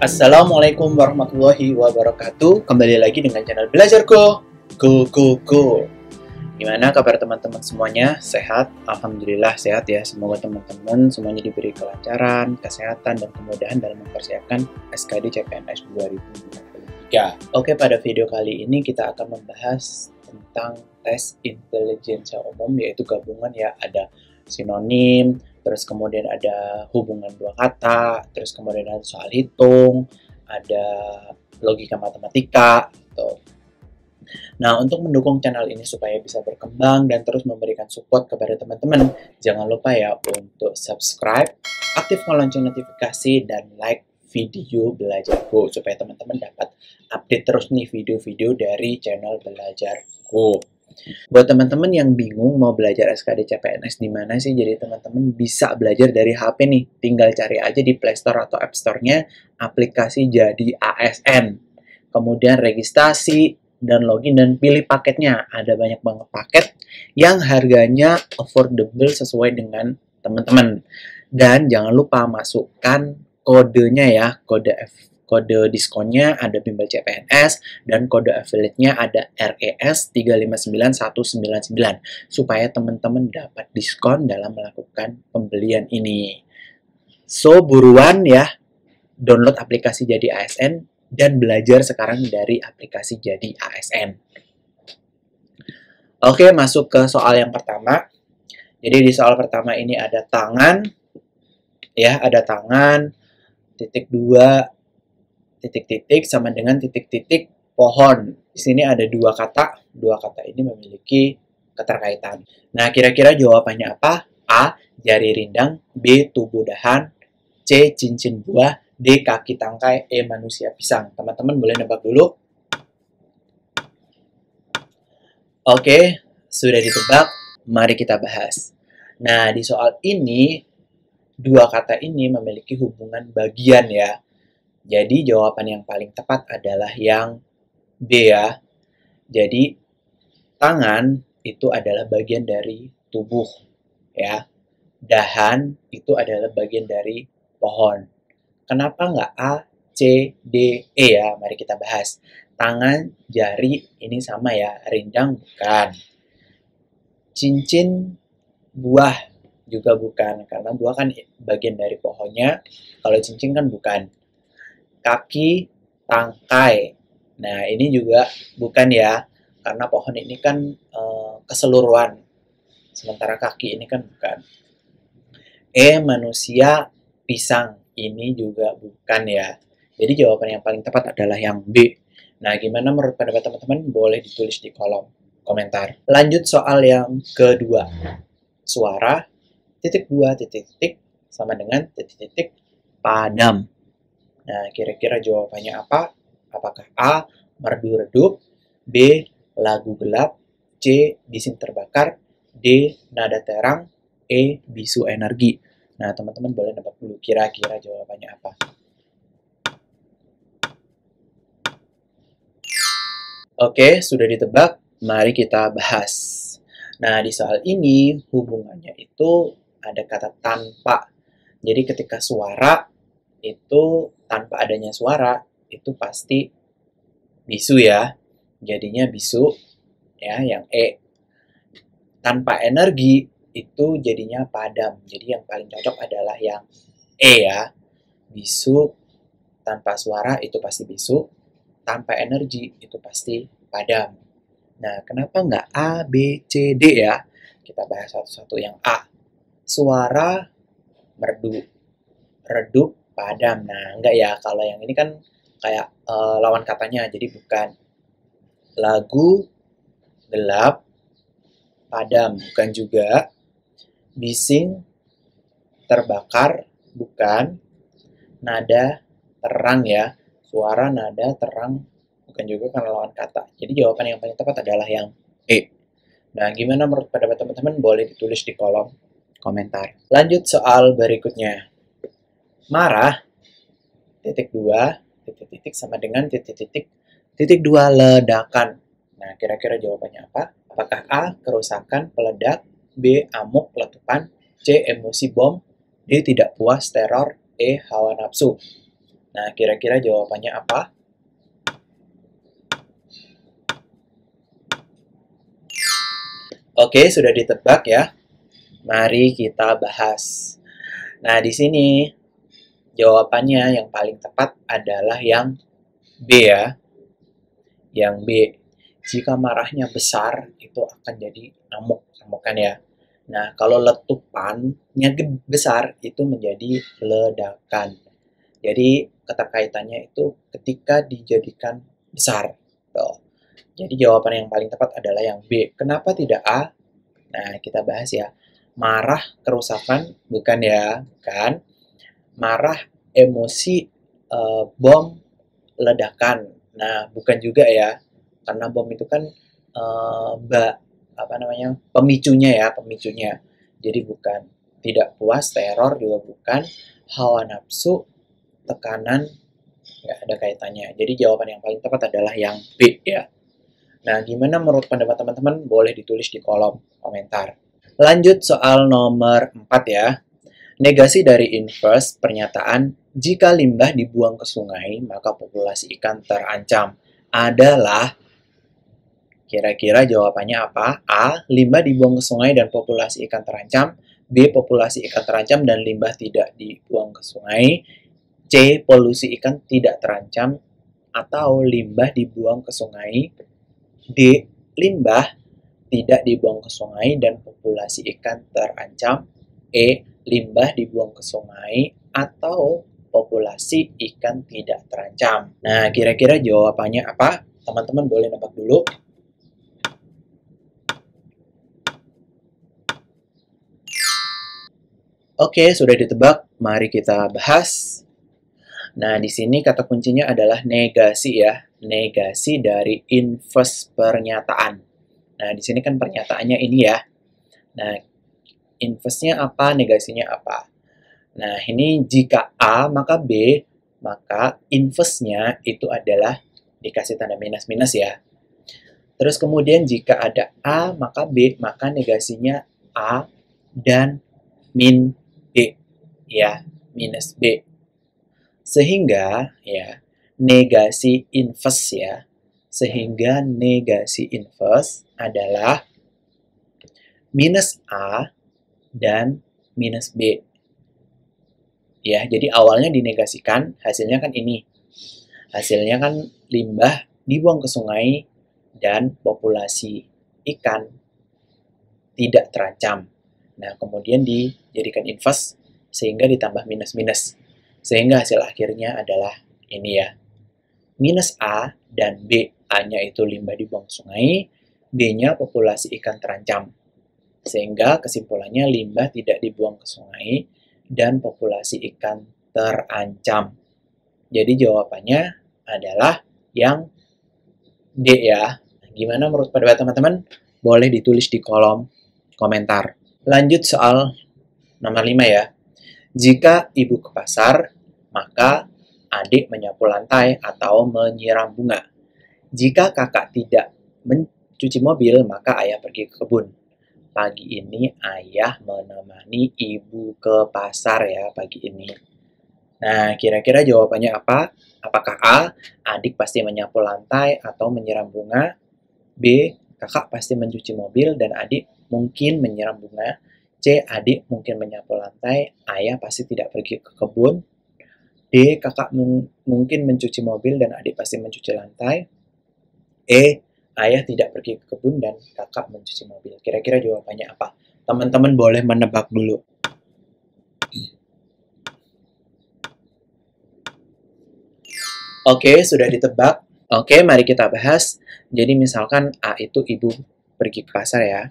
Assalamualaikum warahmatullahi wabarakatuh. Kembali lagi dengan channel Belajar Go. Go. Gimana kabar teman-teman semuanya? Sehat? Alhamdulillah sehat ya. Semoga teman-teman semuanya diberi kelancaran, kesehatan, dan kemudahan dalam mempersiapkan SKD CPNS 2023. Oke, pada video kali ini kita akan membahas tentang tes intelijensia umum, yaitu gabungan ya, ada sinonim, terus kemudian ada hubungan dua kata, terus kemudian ada soal hitung, ada logika matematika gitu. Nah, untuk mendukung channel ini supaya bisa berkembang dan terus memberikan support kepada teman-teman, jangan lupa ya untuk subscribe, aktifkan lonceng notifikasi, dan like video Belajar Go supaya teman-teman dapat update terus nih video-video dari channel Belajar Go. Buat teman-teman yang bingung mau belajar SKD CPNS di mana sih, jadi teman-teman bisa belajar dari HP nih. Tinggal cari aja di Play Store atau App Store-nya aplikasi Jadi ASN. Kemudian registrasi dan login dan pilih paketnya. Ada banyak banget paket yang harganya affordable sesuai dengan teman-teman. Dan jangan lupa masukkan kodenya ya, kode diskonnya ada bimbel CPNS, dan kode affiliate-nya ada RES 359199 supaya teman-teman dapat diskon dalam melakukan pembelian ini. So, buruan ya, download aplikasi Jadi ASN dan belajar sekarang dari aplikasi Jadi ASN. Oke, masuk ke soal yang pertama. Jadi di soal pertama ini ada tangan, ya, ada tangan, titik 2, titik-titik sama dengan titik-titik pohon. Di sini ada dua kata ini memiliki keterkaitan. Nah, kira-kira jawabannya apa? A. Jari rindang, B. Tubuh dahan, C. Cincin buah, D. Kaki tangkai, E. Manusia pisang. Teman-teman boleh nebak dulu. Oke, sudah ditebak. Mari kita bahas. Nah, di soal ini, dua kata ini memiliki hubungan bagian ya. Jadi jawaban yang paling tepat adalah yang B ya. Jadi tangan itu adalah bagian dari tubuh ya. Dahan itu adalah bagian dari pohon. Kenapa nggak A, C, D, E ya? Mari kita bahas. Tangan, jari ini sama ya. Rindang bukan. Cincin, buah juga bukan. Karena buah kan bagian dari pohonnya. Kalau cincin kan bukan. Kaki, tangkai. Nah, ini juga bukan ya, karena pohon ini kan keseluruhan. Sementara kaki ini kan bukan. E, manusia, pisang. Ini juga bukan ya. Jadi jawaban yang paling tepat adalah yang B. Nah, gimana menurut pendapat teman-teman? Boleh ditulis di kolom komentar. Lanjut soal yang kedua. Suara, titik 2, titik-titik, sama dengan titik-titik padam. Nah, kira-kira jawabannya apa? Apakah A. Merdu redup, B. Lagu gelap, C. Bising terbakar, D. Nada terang, E. Bisu energi. Nah, teman-teman boleh nebak dulu kira-kira jawabannya apa. Oke, sudah ditebak. Mari kita bahas. Nah, di soal ini hubungannya itu ada kata tanpa. Jadi ketika suara itu tanpa adanya suara itu pasti bisu ya, jadinya bisu ya, yang E. Tanpa energi itu jadinya padam, jadi yang paling cocok adalah yang E ya. Bisu tanpa suara itu pasti bisu, tanpa energi itu pasti padam. Nah, kenapa nggak A, B, C, D ya? Kita bahas satu-satu. Yang A, suara merdu, redup, padam. Nah, enggak ya, kalau yang ini kan kayak lawan katanya, jadi bukan. Lagu gelap, padam, bukan juga. Bising terbakar, bukan. Nada terang ya, suara nada terang, bukan juga karena lawan kata. Jadi jawaban yang paling tepat adalah yang E. Nah, gimana menurut pendapat teman-teman? Boleh ditulis di kolom komentar. Lanjut soal berikutnya. Marah, titik 2, titik-titik sama dengan titik-titik, titik 2 ledakan. Nah, kira-kira jawabannya apa? Apakah A, kerusakan, peledak, B, amuk, letupan, C, emosi bom, D, tidak puas, teror, E, hawa nafsu. Nah, kira-kira jawabannya apa? Oke, sudah ditebak ya. Mari kita bahas. Nah, di sini jawabannya yang paling tepat adalah yang B ya. Yang B. Jika marahnya besar, itu akan jadi amuk, kan ya. Nah, kalau letupannya besar, itu menjadi ledakan. Jadi, keterkaitannya itu ketika dijadikan besar. Tuh. Jadi, jawaban yang paling tepat adalah yang B. Kenapa tidak A? Nah, kita bahas ya. Marah, kerusakan, bukan ya, bukan. Marah, emosi, bom, ledakan. Nah, bukan juga ya, karena bom itu kan pemicunya. Jadi bukan. Tidak puas, teror juga bukan. Hawa nafsu, tekanan, nggak ada kaitannya. Jadi jawaban yang paling tepat adalah yang B ya. Nah, gimana menurut pendapat teman-teman? Boleh ditulis di kolom komentar. Lanjut soal nomor 4 ya. Negasi dari inverse pernyataan jika limbah dibuang ke sungai, maka populasi ikan terancam adalah, kira-kira jawabannya apa? A. Limbah dibuang ke sungai dan populasi ikan terancam. B. Populasi ikan terancam dan limbah tidak dibuang ke sungai. C. Polusi ikan tidak terancam atau limbah dibuang ke sungai. D. Limbah tidak dibuang ke sungai dan populasi ikan terancam. E. Limbah dibuang ke sungai atau populasi ikan tidak terancam. Nah, kira-kira jawabannya apa? Teman-teman boleh nebak dulu. Oke, sudah ditebak. Mari kita bahas. Nah, di sini kata kuncinya adalah negasi ya. Negasi dari inverse pernyataan. Nah, di sini kan pernyataannya ini ya. Nah, inverse-nya apa, negasinya apa. Nah, ini jika A, maka B, maka inverse-nya itu adalah dikasih tanda minus-minus ya. Terus kemudian jika ada A, maka B, maka negasinya A dan min B. Ya, minus B. Sehingga, ya, negasi inverse ya. Sehingga negasi inverse adalah minus A dan minus B. Ya, jadi awalnya dinegasikan, hasilnya kan ini. Hasilnya kan limbah dibuang ke sungai dan populasi ikan tidak terancam. Nah, kemudian dijadikan inverse sehingga ditambah minus-minus. Sehingga hasil akhirnya adalah ini ya. Minus A dan B. A-nya itu limbah dibuang ke sungai, B-nya populasi ikan terancam. Sehingga kesimpulannya limbah tidak dibuang ke sungai dan populasi ikan terancam. Jadi jawabannya adalah yang D ya. Gimana menurut pendapat teman-teman? Boleh ditulis di kolom komentar. Lanjut soal nomor 5 ya. Jika ibu ke pasar, maka adik menyapu lantai atau menyiram bunga. Jika kakak tidak mencuci mobil, maka ayah pergi ke kebun. Pagi ini ayah menemani ibu ke pasar ya pagi ini. Nah, kira-kira jawabannya apa? Apakah A, adik pasti menyapu lantai atau menyiram bunga? B, kakak pasti mencuci mobil dan adik mungkin menyiram bunga? C, adik mungkin menyapu lantai, ayah pasti tidak pergi ke kebun? D, kakak mungkin mencuci mobil dan adik pasti mencuci lantai? E, ayah tidak pergi ke kebun dan kakak mencuci mobil. Kira-kira jawabannya apa? Teman-teman boleh menebak dulu. Oke, sudah ditebak. Oke, mari kita bahas. Jadi misalkan A itu ibu pergi ke pasar ya.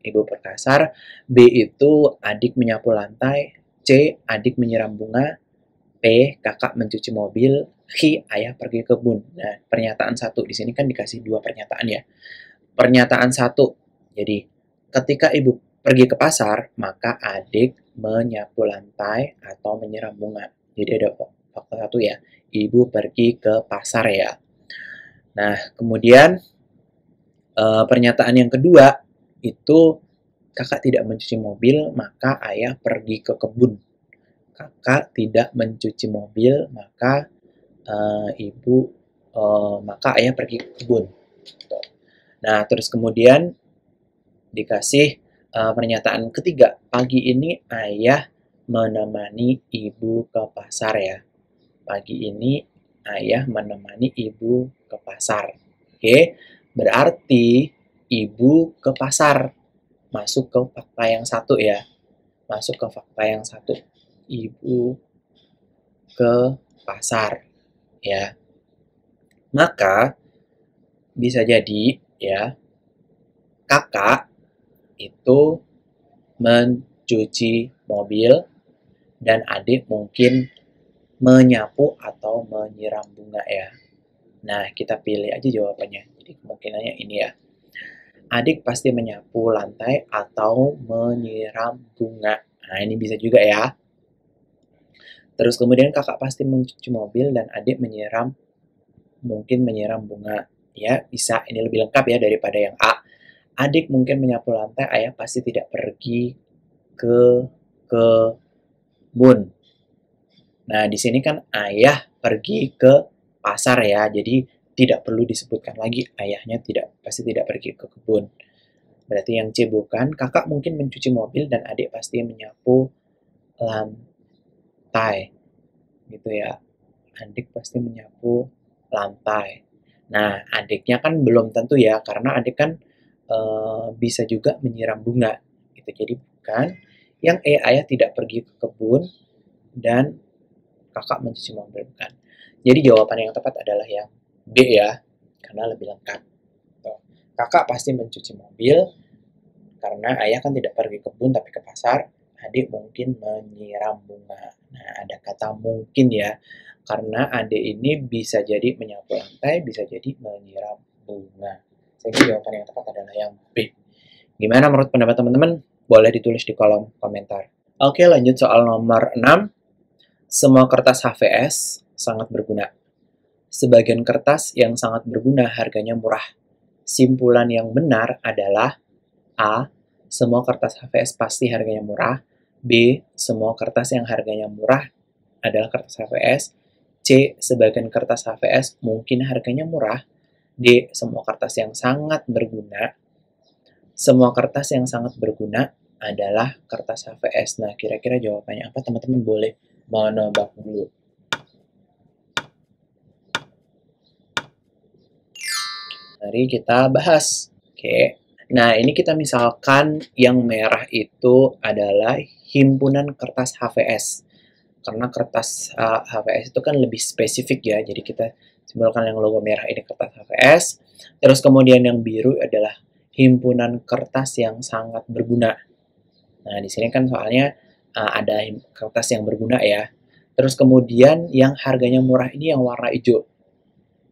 Ibu ke pasar. B itu adik menyapu lantai. C, adik menyiram bunga. P, kakak mencuci mobil. Q, ayah pergi ke kebun. Nah, pernyataan satu. Di sini kan dikasih dua pernyataan ya. Pernyataan satu. Jadi, ketika ibu pergi ke pasar, maka adik menyapu lantai atau menyiram bunga. Jadi ada faktor satu ya. Ibu pergi ke pasar ya. Nah, kemudian pernyataan yang kedua itu kakak tidak mencuci mobil, maka ayah pergi ke kebun. Kakak tidak mencuci mobil, maka ibu, maka ayah pergi ke kebun. Gitu. Nah, terus kemudian dikasih pernyataan ketiga, pagi ini ayah menemani ibu ke pasar ya. Pagi ini ayah menemani ibu ke pasar. Oke, berarti ibu ke pasar. Masuk ke fakta yang satu ya. Masuk ke fakta yang satu. Ibu ke pasar ya. Maka bisa jadi ya, kakak itu mencuci mobil dan adik mungkin menyapu atau menyiram bunga ya. Nah, kita pilih aja jawabannya. Jadi kemungkinannya ini ya. Adik pasti menyapu lantai atau menyiram bunga. Nah, ini bisa juga ya. Terus kemudian kakak pasti mencuci mobil dan adik mungkin menyiram bunga. Ya, bisa. Ini lebih lengkap ya daripada yang A. Adik mungkin menyapu lantai, ayah pasti tidak pergi ke kebun. Nah, di sini kan ayah pergi ke pasar ya, jadi tidak perlu disebutkan lagi ayahnya pasti tidak pergi ke kebun. Berarti yang C bukan. Kakak mungkin mencuci mobil dan adik pasti menyapu lantai. Gitu ya. Adik pasti menyapu lantai. Nah, adiknya kan belum tentu ya, karena adik kan bisa juga menyiram bunga. Gitu. Jadi bukan. Yang E, ayah tidak pergi ke kebun dan kakak mencuci mobil, bukan. Jadi jawaban yang tepat adalah yang B ya, karena lebih lengkap. Kakak pasti mencuci mobil, karena ayah kan tidak pergi ke kebun tapi ke pasar, adik mungkin menyiram bunga. Nah, ada kata mungkin ya, karena adik ini bisa jadi menyapu lantai, bisa jadi menyiram bunga. Sehingga jawaban yang tepat adalah yang B. Gimana menurut pendapat teman-teman? Boleh ditulis di kolom komentar. Oke, lanjut soal nomor 6. Semua kertas HVS sangat berguna. Sebagian kertas yang sangat berguna harganya murah. Simpulan yang benar adalah A. Semua kertas HVS pasti harganya murah. B. Semua kertas yang harganya murah adalah kertas HVS. C. Sebagian kertas HVS mungkin harganya murah. D. Semua kertas yang sangat berguna. Semua kertas yang sangat berguna adalah kertas HVS. Nah, kira-kira jawabannya apa? Teman-teman boleh menebak dulu. Mari kita bahas. Oke. Nah, ini kita misalkan yang merah itu adalah himpunan kertas HVS. Karena kertas HVS itu kan lebih spesifik ya. Jadi kita simbolkan yang logo merah ini kertas HVS. Terus kemudian yang biru adalah himpunan kertas yang sangat berguna. Nah, di sini kan soalnya ada kertas yang berguna ya. Terus kemudian yang harganya murah ini yang warna hijau.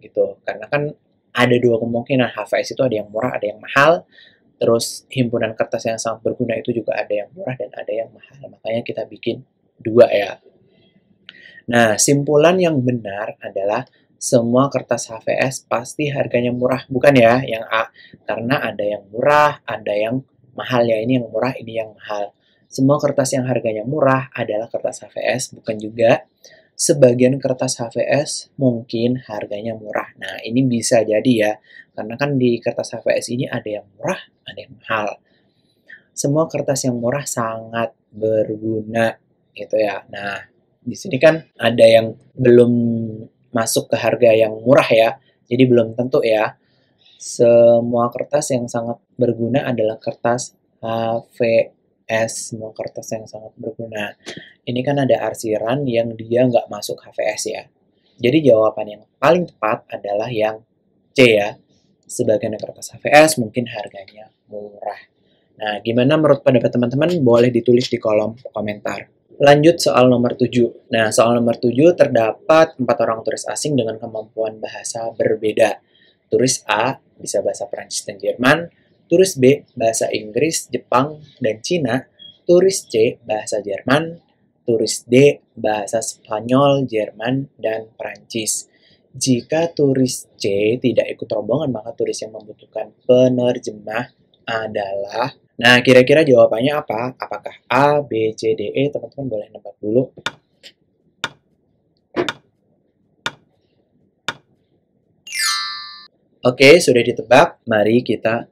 Gitu. Karena kan ada dua kemungkinan, HVS itu ada yang murah, ada yang mahal. Terus himpunan kertas yang sangat berguna itu juga ada yang murah dan ada yang mahal. Makanya kita bikin dua ya. Nah, simpulan yang benar adalah semua kertas HVS pasti harganya murah. Bukan ya, yang A. Karena ada yang murah, ada yang mahal ya. Ini yang murah, ini yang mahal. Semua kertas yang harganya murah adalah kertas HVS, bukan juga. Sebagian kertas HVS mungkin harganya murah. Nah, ini bisa jadi ya. Karena kan di kertas HVS ini ada yang murah, ada yang mahal. Semua kertas yang murah sangat berguna, gitu ya. Nah, di sini kan ada yang belum masuk ke harga yang murah ya. Jadi belum tentu ya. Semua kertas yang sangat berguna adalah kertas HVS. Semua kertas yang sangat berguna. Ini kan ada arsiran yang dia nggak masuk HVS ya. Jadi jawaban yang paling tepat adalah yang C ya. Sebagian kertas HVS mungkin harganya murah. Nah, gimana menurut pendapat teman-teman? Boleh ditulis di kolom komentar. Lanjut soal nomor 7. Nah, soal nomor 7 terdapat 4 orang turis asing dengan kemampuan bahasa berbeda. Turis A bisa bahasa Prancis dan Jerman, turis B bahasa Inggris, Jepang, dan Cina, turis C bahasa Jerman, turis D bahasa Spanyol, Jerman, dan Prancis. Jika turis C tidak ikut rombongan, maka turis yang membutuhkan penerjemah adalah... Nah, kira-kira jawabannya apa? Apakah A, B, C, D, E? Teman-teman boleh nebak dulu. Oke, sudah ditebak. Mari kita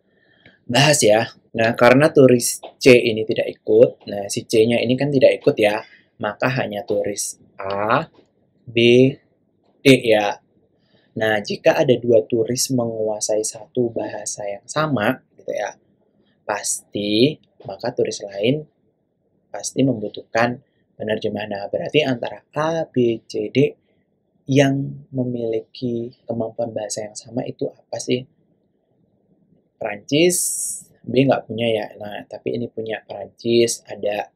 bahas ya. Nah, karena turis C ini tidak ikut, nah si C-nya ini kan tidak ikut ya, maka hanya turis A, B, D ya. Nah, jika ada dua turis menguasai satu bahasa yang sama, gitu ya, pasti maka turis lain pasti membutuhkan penerjemah. Nah, berarti antara A, B, C, D yang memiliki kemampuan bahasa yang sama itu apa sih? Perancis, B nggak punya ya. Nah, tapi ini punya Perancis, ada.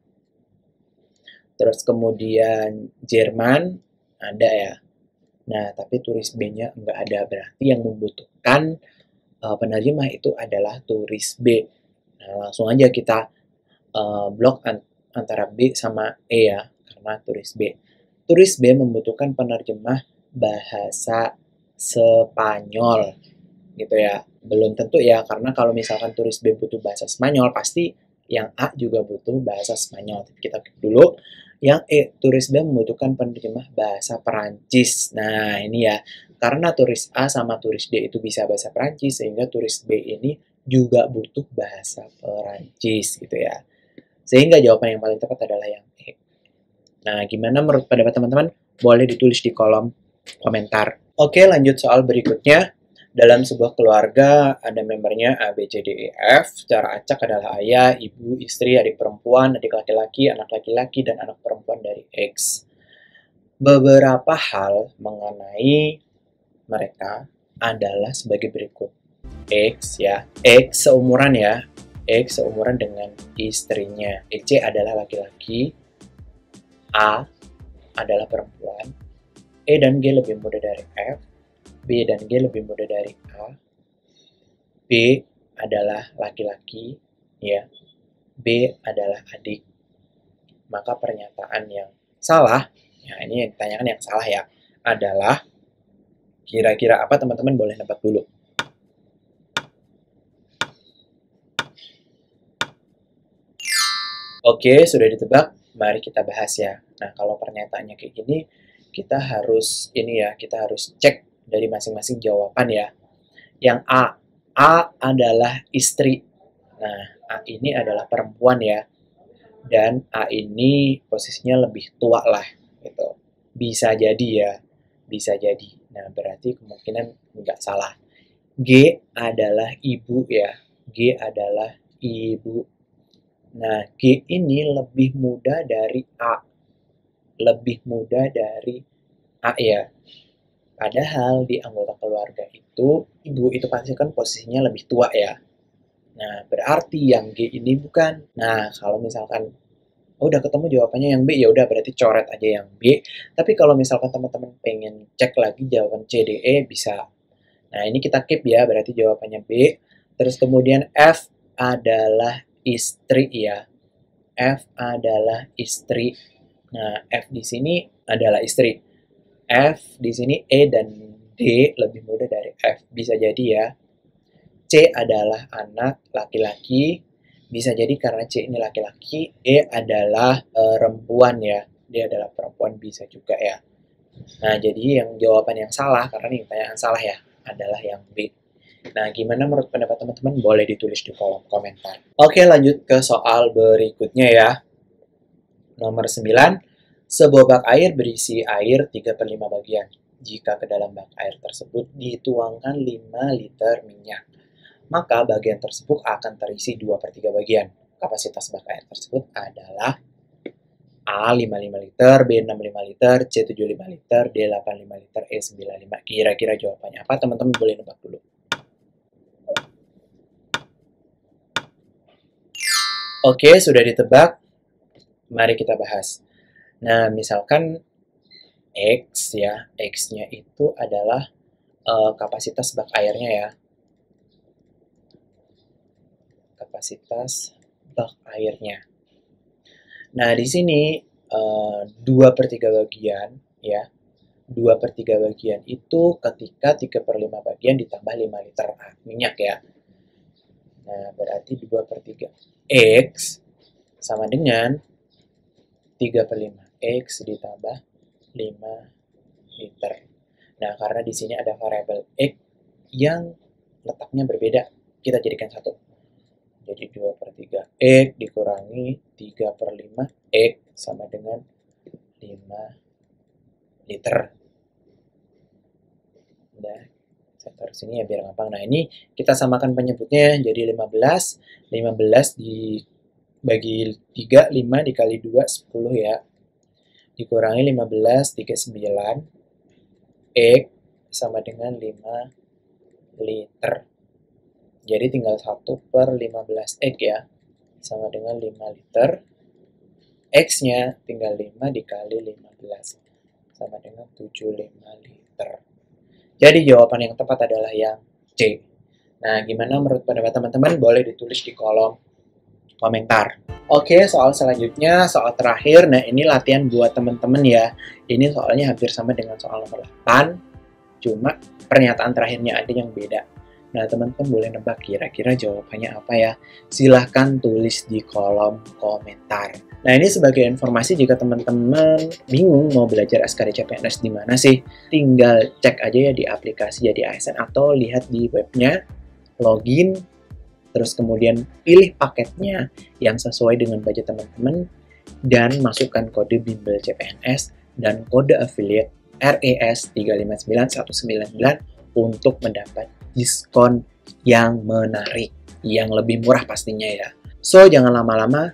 Terus kemudian Jerman, ada ya. Nah, tapi turis B-nya nggak ada. Berarti yang membutuhkan penerjemah itu adalah turis B. Nah, langsung aja kita blok antara B sama E ya, karena turis B. Turis B membutuhkan penerjemah bahasa Spanyol, gitu ya. Belum tentu ya, karena kalau misalkan turis B butuh bahasa Spanyol, pasti yang A juga butuh bahasa Spanyol. Kita klik dulu. Yang E, turis B membutuhkan penerjemah bahasa Perancis. Nah, ini ya. Karena turis A sama turis D itu bisa bahasa Perancis, sehingga turis B ini juga butuh bahasa Perancis, gitu ya. Sehingga jawaban yang paling tepat adalah yang E. Nah, gimana menurut pendapat teman-teman? Boleh ditulis di kolom komentar. Oke, lanjut soal berikutnya. Dalam sebuah keluarga ada membernya A, B, C, D, E, F. Secara acak adalah ayah, ibu, istri, adik perempuan, adik laki-laki, anak laki-laki, dan anak perempuan dari X. Beberapa hal mengenai mereka adalah sebagai berikut. X ya, X seumuran ya, X seumuran dengan istrinya. C adalah laki-laki, A adalah perempuan, E dan G lebih muda dari F, B dan G lebih muda dari A, B adalah laki-laki, ya, B adalah adik. Maka pernyataan yang salah, ya ini yang ditanyakan yang salah ya, adalah kira-kira apa teman-teman boleh nebak dulu. Oke, sudah ditebak, mari kita bahas ya. Nah, kalau pernyataannya kayak gini, kita harus cek dari masing-masing jawaban ya. Yang A adalah istri. Nah, A ini adalah perempuan ya. Dan A ini posisinya lebih tua lah gitu. Bisa jadi ya, bisa jadi. Nah, berarti kemungkinan nggak salah. G adalah ibu ya. G adalah ibu. Nah, G ini lebih muda dari A. Lebih muda dari A ya. Padahal di anggota keluarga itu, ibu itu pasti kan posisinya lebih tua ya. Nah, berarti yang G ini bukan. Nah, kalau misalkan udah ketemu jawabannya yang B, ya udah berarti coret aja yang B. Tapi kalau misalkan teman-teman pengen cek lagi jawaban C, D, E, bisa. Nah, ini kita keep ya, berarti jawabannya B. Terus kemudian F adalah istri ya. F adalah istri. Nah, F di sini adalah istri. F di sini E dan D lebih muda dari F. Bisa jadi ya. C adalah anak laki-laki. Bisa jadi karena C ini laki-laki, E adalah perempuan ya. Dia adalah perempuan bisa juga ya. Nah, jadi yang jawaban yang salah, karena ini pertanyaan salah ya, adalah yang B. Nah, gimana menurut pendapat teman-teman? Boleh ditulis di kolom komentar. Oke, lanjut ke soal berikutnya ya. Nomor 9, sebuah bak air berisi air 3/5 bagian. Jika ke dalam bak air tersebut dituangkan 5 liter minyak, maka bagian tersebut akan terisi 2/3 bagian. Kapasitas bak air tersebut adalah A 55 liter, B 65 liter, C 75 liter, D 85 liter, E 95. Kira-kira jawabannya apa? Teman-teman boleh nebak dulu. Oke, sudah ditebak. Mari kita bahas. Nah, misalkan X ya, X-nya itu adalah kapasitas bak airnya ya. Kapasitas bak airnya. Nah, di sini 2/3 bagian ya. 2/3 bagian itu ketika 3/5 bagian ditambah 5 liter minyak ya. Nah, berarti 2/3 X sama dengan 3/5 X ditambah 5 liter. Nah, karena di sini ada variabel X yang letaknya berbeda. Kita jadikan satu. Jadi 2/3 X dikurangi 3/5 X sama dengan 5 liter. Udah, saya taruh sini ya biar gampang. Nah, ini kita samakan penyebutnya jadi 15 dibagi 3, 5 dikali 2, 10 ya. Dikurangi 15, 39 X sama dengan 5 liter. Jadi tinggal 1/15 X ya, sama dengan 5 liter. X-nya tinggal 5 dikali 15, sama dengan 75 liter. Jadi jawaban yang tepat adalah yang C. Nah, gimana menurut pendapat teman-teman? Boleh ditulis di kolom komentar. Oke, soal selanjutnya, soal terakhir. Nah, ini latihan buat teman-teman ya. Ini soalnya hampir sama dengan soal nomor 8, cuma pernyataan terakhirnya ada yang beda. Nah, teman-teman boleh nebak kira-kira jawabannya apa ya? Silahkan tulis di kolom komentar. Nah, ini sebagai informasi jika teman-teman bingung mau belajar SKD CPNS di mana sih, tinggal cek aja ya di aplikasi Jadi ASN atau lihat di webnya, login, terus kemudian pilih paketnya yang sesuai dengan budget teman-teman, dan masukkan kode bimbel CPNS dan kode affiliate RES 359199 untuk mendapat diskon yang menarik, yang lebih murah pastinya ya. So, jangan lama-lama,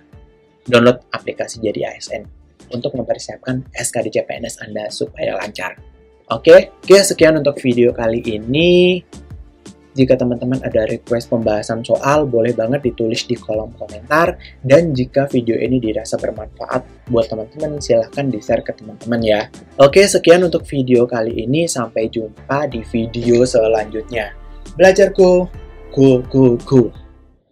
download aplikasi Jadi ASN untuk mempersiapkan SKD CPNS Anda supaya lancar. Oke, sekian untuk video kali ini. Jika teman-teman ada request pembahasan soal, boleh banget ditulis di kolom komentar. Dan jika video ini dirasa bermanfaat buat teman-teman, silahkan di-share ke teman-teman ya. Oke, sekian untuk video kali ini. Sampai jumpa di video selanjutnya. Belajar go, go, go, go.